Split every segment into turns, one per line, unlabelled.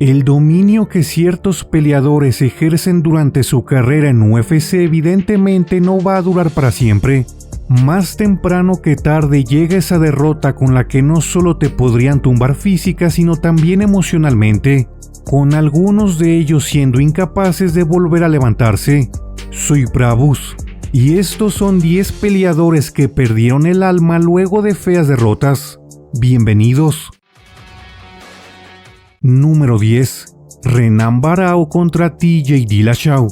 El dominio que ciertos peleadores ejercen durante su carrera en UFC evidentemente no va a durar para siempre. Más temprano que tarde llega esa derrota con la que no solo te podrían tumbar física sino también emocionalmente, con algunos de ellos siendo incapaces de volver a levantarse. Soy Bravus, y estos son 10 peleadores que perdieron el alma luego de feas derrotas. Bienvenidos. Número 10. Renan Barão contra TJ Dillashaw.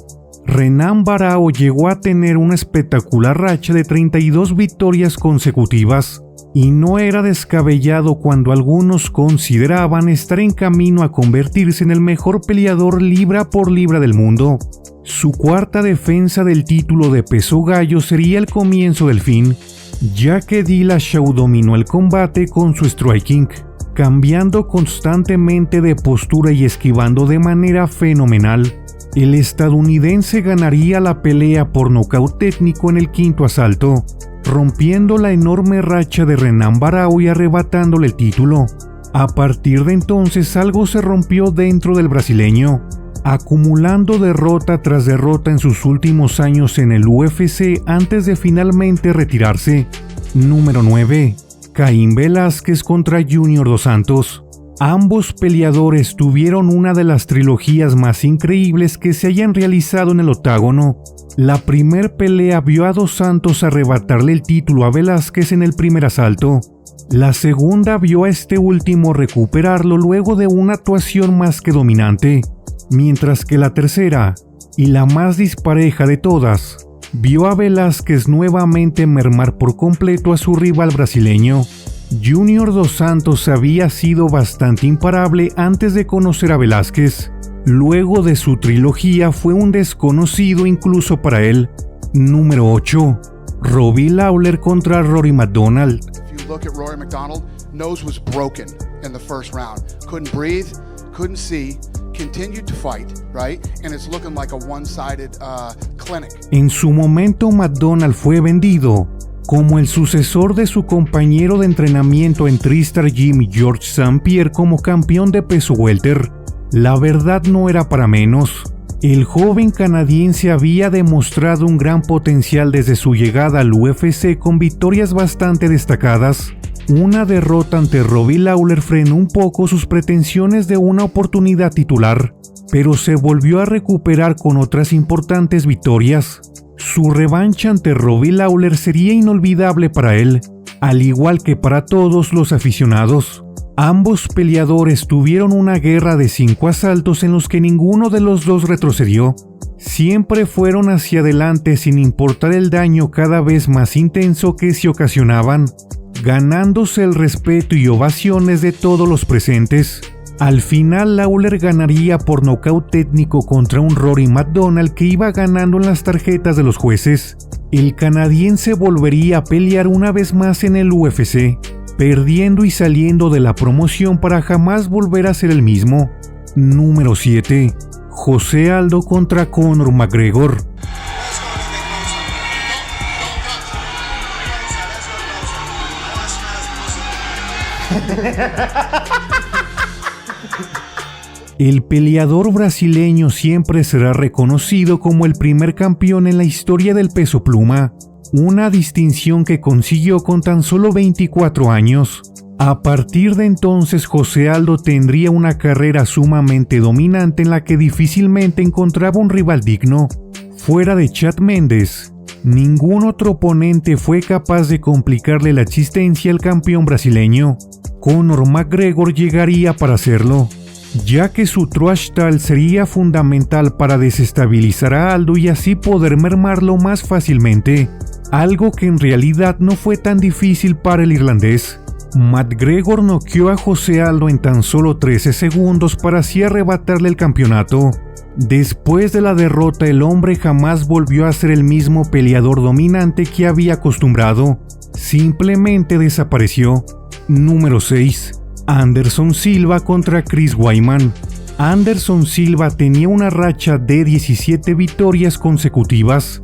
Renan Barão llegó a tener una espectacular racha de 32 victorias consecutivas, y no era descabellado cuando algunos consideraban estar en camino a convertirse en el mejor peleador libra por libra del mundo. Su cuarta defensa del título de peso gallo sería el comienzo del fin, ya que Dillashaw dominó el combate con su striking, cambiando constantemente de postura y esquivando de manera fenomenal. El estadounidense ganaría la pelea por nocaut técnico en el quinto asalto, rompiendo la enorme racha de Renan Barão y arrebatándole el título. A partir de entonces algo se rompió dentro del brasileño, acumulando derrota tras derrota en sus últimos años en el UFC antes de finalmente retirarse. Número 9. Caín Velázquez contra Junior Dos Santos. Ambos peleadores tuvieron una de las trilogías más increíbles que se hayan realizado en el octágono. La primer pelea vio a Dos Santos arrebatarle el título a Velázquez en el primer asalto. La segunda vio a este último recuperarlo luego de una actuación más que dominante, mientras que la tercera, y la más dispareja de todas, vio a Velázquez nuevamente mermar por completo a su rival brasileño. Junior Dos Santos había sido bastante imparable antes de conocer a Velázquez. Luego de su trilogía fue un desconocido incluso para él. Número 8. Robbie Lawler contra Rory MacDonald.
If you look at Rory MacDonald, nose was broken in the first round. Couldn't breathe, couldn't see, continued to fight, right? And it's looking like a one-sided clinic.
En su momento MacDonald fue vendido como el sucesor de su compañero de entrenamiento en TriStar Gym George St. Pierre como campeón de peso welter. La verdad no era para menos. El joven canadiense había demostrado un gran potencial desde su llegada al UFC con victorias bastante destacadas. Una derrota ante Robbie Lawler frenó un poco sus pretensiones de una oportunidad titular, pero se volvió a recuperar con otras importantes victorias. Su revancha ante Robbie Lawler sería inolvidable para él, al igual que para todos los aficionados. Ambos peleadores tuvieron una guerra de 5 asaltos en los que ninguno de los dos retrocedió. Siempre fueron hacia adelante sin importar el daño cada vez más intenso que se ocasionaban, ganándose el respeto y ovaciones de todos los presentes. Al final Lawler ganaría por nocaut técnico contra un Rory MacDonald que iba ganando en las tarjetas de los jueces. El canadiense volvería a pelear una vez más en el UFC, perdiendo y saliendo de la promoción para jamás volver a ser el mismo. Número 7. José Aldo contra Conor McGregor. El peleador brasileño siempre será reconocido como el primer campeón en la historia del peso pluma, una distinción que consiguió con tan solo 24 años. A partir de entonces José Aldo tendría una carrera sumamente dominante en la que difícilmente encontraba un rival digno. Fuera de Chad Mendes, ningún otro oponente fue capaz de complicarle la existencia al campeón brasileño. Conor McGregor llegaría para hacerlo, ya que su trash talk sería fundamental para desestabilizar a Aldo y así poder mermarlo más fácilmente, algo que en realidad no fue tan difícil para el irlandés. McGregor noqueó a José Aldo en tan solo 13 segundos para así arrebatarle el campeonato. Después de la derrota, el hombre jamás volvió a ser el mismo peleador dominante que había acostumbrado, simplemente desapareció. Número 6. Anderson Silva contra Chris Weidman. Anderson Silva tenía una racha de 17 victorias consecutivas,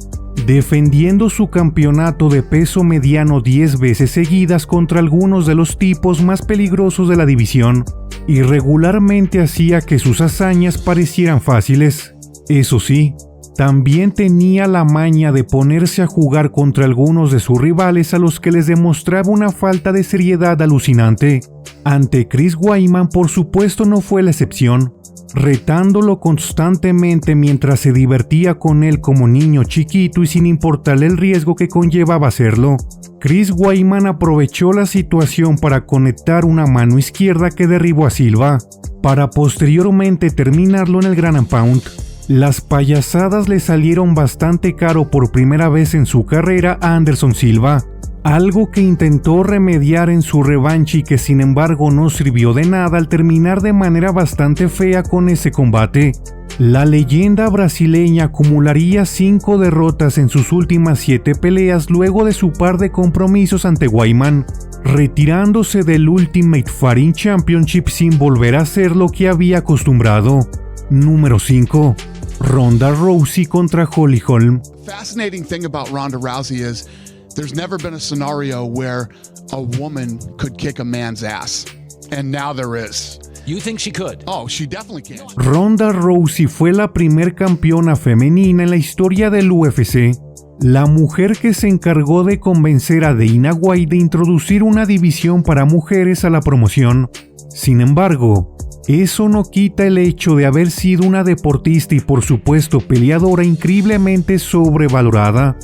defendiendo su campeonato de peso mediano 10 veces seguidas contra algunos de los tipos más peligrosos de la división, y regularmente hacía que sus hazañas parecieran fáciles. Eso sí, también tenía la maña de ponerse a jugar contra algunos de sus rivales a los que les demostraba una falta de seriedad alucinante. Ante Chris Weidman, por supuesto, no fue la excepción, retándolo constantemente mientras se divertía con él como niño chiquito y sin importarle el riesgo que conllevaba hacerlo. Chris Weidman aprovechó la situación para conectar una mano izquierda que derribó a Silva, para posteriormente terminarlo en el Ground and Pound. Las payasadas le salieron bastante caro por primera vez en su carrera a Anderson Silva, algo que intentó remediar en su revancha y que sin embargo no sirvió de nada al terminar de manera bastante fea con ese combate. La leyenda brasileña acumularía 5 derrotas en sus últimas 7 peleas luego de su par de compromisos ante Weidman, retirándose del Ultimate Fighting Championship sin volver a hacer lo que había acostumbrado. Número 5. Ronda Rousey contra Holly Holm.
Fascinating thing about Ronda Rousey is there's never been a scenario where a woman could kick a man's ass, and now there is.
You think she could?
Oh, she definitely can.
Ronda Rousey fue la primer campeona femenina en la historia del UFC, la mujer que se encargó de convencer a Dana White de introducir una división para mujeres a la promoción. Sin embargo, eso no quita el hecho de haber sido una deportista y por supuesto peleadora increíblemente sobrevalorada.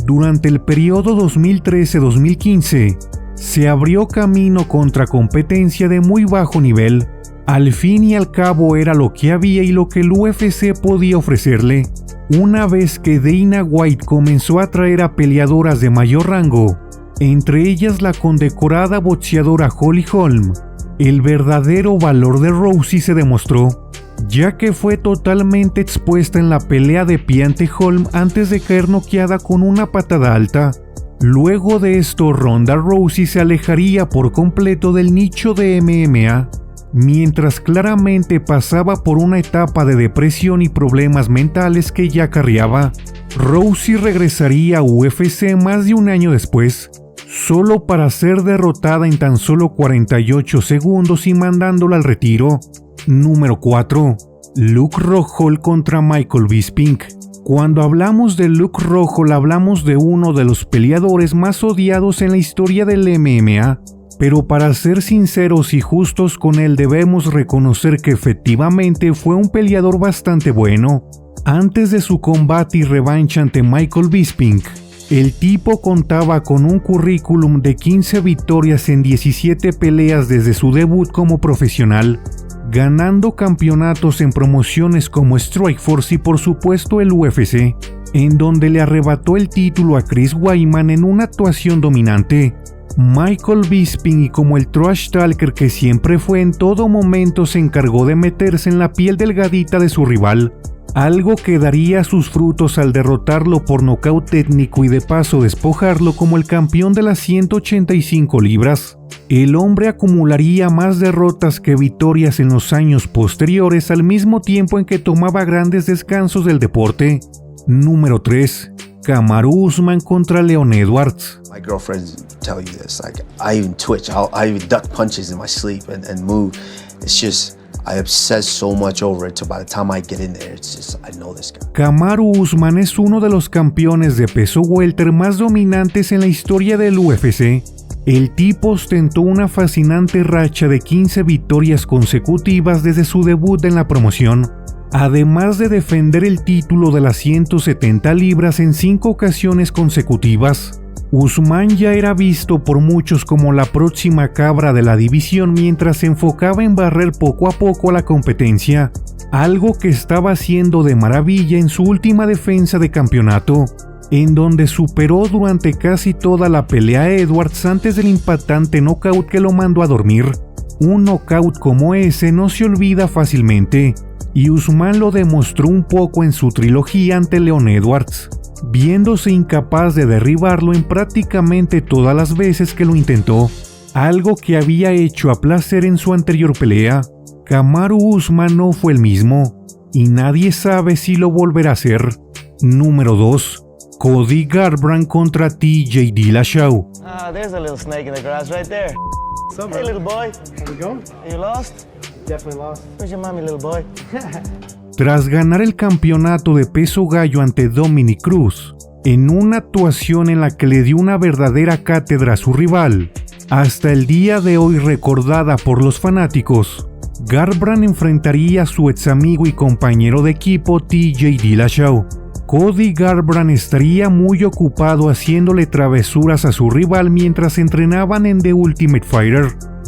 Durante el periodo 2013-2015, se abrió camino contra competencia de muy bajo nivel. Al fin y al cabo era lo que había y lo que el UFC podía ofrecerle. Una vez que Dana White comenzó a traer a peleadoras de mayor rango, entre ellas la condecorada boxeadora Holly Holm, el verdadero valor de Rousey se demostró, ya que fue totalmente expuesta en la pelea de pie ante Holm antes de caer noqueada con una patada alta. Luego de esto, Ronda Rousey se alejaría por completo del nicho de MMA, mientras claramente pasaba por una etapa de depresión y problemas mentales que ya acarreaba. Rousey regresaría a UFC más de un año después, solo para ser derrotada en tan solo 48 segundos y mandándola al retiro. Número 4. Luke Rockhold contra Michael Bisping. Cuando hablamos de Luke Rockhold hablamos de uno de los peleadores más odiados en la historia del MMA, pero para ser sinceros y justos con él debemos reconocer que efectivamente fue un peleador bastante bueno. Antes de su combate y revancha ante Michael Bisping, el tipo contaba con un currículum de 15 victorias en 17 peleas desde su debut como profesional, ganando campeonatos en promociones como Strikeforce y por supuesto el UFC, en donde le arrebató el título a Chris Weidman en una actuación dominante. Michael Bisping, y como el trash talker que siempre fue en todo momento, se encargó de meterse en la piel delgadita de su rival, algo que daría sus frutos al derrotarlo por nocaut técnico y de paso despojarlo como el campeón de las 185 libras. El hombre acumularía más derrotas que victorias en los años posteriores, al mismo tiempo en que tomaba grandes descansos del deporte. Número 3. Kamaru Usman contra Leon Edwards.
My girlfriends tell you this, like I even twitch, I even duck punches in my sleep and move. It's just I obsess so much over it, so by the time I get in there, it's just, I know this guy.
Kamaru Usman es uno de los campeones de peso welter más dominantes en la historia del UFC. El tipo ostentó una fascinante racha de 15 victorias consecutivas desde su debut en la promoción, además de defender el título de las 170 libras en 5 ocasiones consecutivas. Usman ya era visto por muchos como la próxima cabra de la división mientras se enfocaba en barrer poco a poco a la competencia, algo que estaba haciendo de maravilla en su última defensa de campeonato, en donde superó durante casi toda la pelea a Edwards antes del impactante knockout que lo mandó a dormir. Un knockout como ese no se olvida fácilmente, y Usman lo demostró un poco en su trilogía ante Leon Edwards, viéndose incapaz de derribarlo en prácticamente todas las veces que lo intentó, algo que había hecho a placer en su anterior pelea. Kamaru Usman no fue el mismo, y nadie sabe si lo volverá a hacer. Número 2. Cody Garbrandt contra TJ Dillashaw.
There's a little snake in the grass right there.
What's up,
Hey,
man?
little boy.
How's it going?
Are you lost?
Definitely lost.
Where's your mommy, little boy?
Tras ganar el campeonato de peso gallo ante Dominick Cruz, en una actuación en la que le dio una verdadera cátedra a su rival, hasta el día de hoy recordada por los fanáticos, Garbrandt enfrentaría a su ex amigo y compañero de equipo TJ Dillashaw. Cody Garbrandt estaría muy ocupado haciéndole travesuras a su rival mientras entrenaban en The Ultimate Fighter.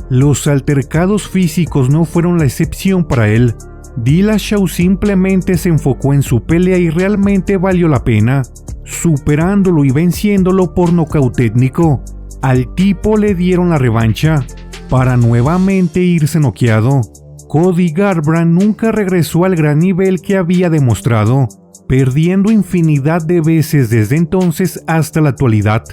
Los altercados físicos no fueron la excepción para él. Dillashaw simplemente se enfocó en su pelea y realmente valió la pena, superándolo y venciéndolo por nocaut técnico. Al tipo le dieron la revancha, para nuevamente irse noqueado. Cody Garbrandt nunca regresó al gran nivel que había demostrado, perdiendo infinidad de veces desde entonces hasta la actualidad.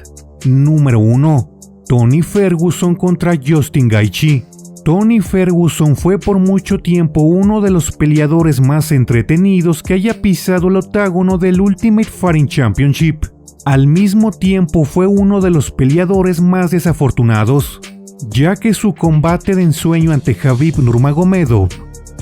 Número 1. Tony Ferguson contra Justin Gaethje. Tony Ferguson fue por mucho tiempo uno de los peleadores más entretenidos que haya pisado el octágono del Ultimate Fighting Championship. Al mismo tiempo fue uno de los peleadores más desafortunados, ya que su combate de ensueño ante Khabib Nurmagomedov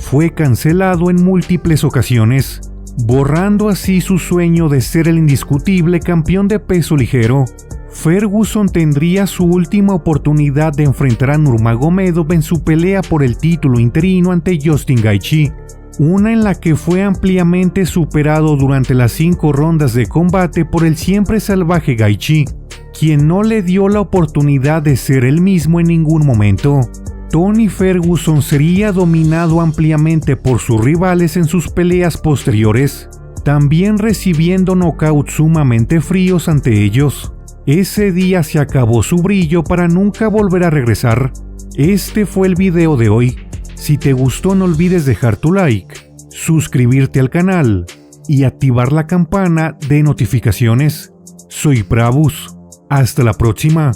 fue cancelado en múltiples ocasiones, borrando así su sueño de ser el indiscutible campeón de peso ligero. Ferguson tendría su última oportunidad de enfrentar a Nurmagomedov en su pelea por el título interino ante Justin Gaethje, una en la que fue ampliamente superado durante las 5 rondas de combate por el siempre salvaje Gaethje, quien no le dio la oportunidad de ser él mismo en ningún momento. Tony Ferguson sería dominado ampliamente por sus rivales en sus peleas posteriores, también recibiendo knockouts sumamente fríos ante ellos. Ese día se acabó su brillo para nunca volver a regresar. Este fue el video de hoy. Si te gustó, no olvides dejar tu like, suscribirte al canal y activar la campana de notificaciones. Soy Pravus. Hasta la próxima.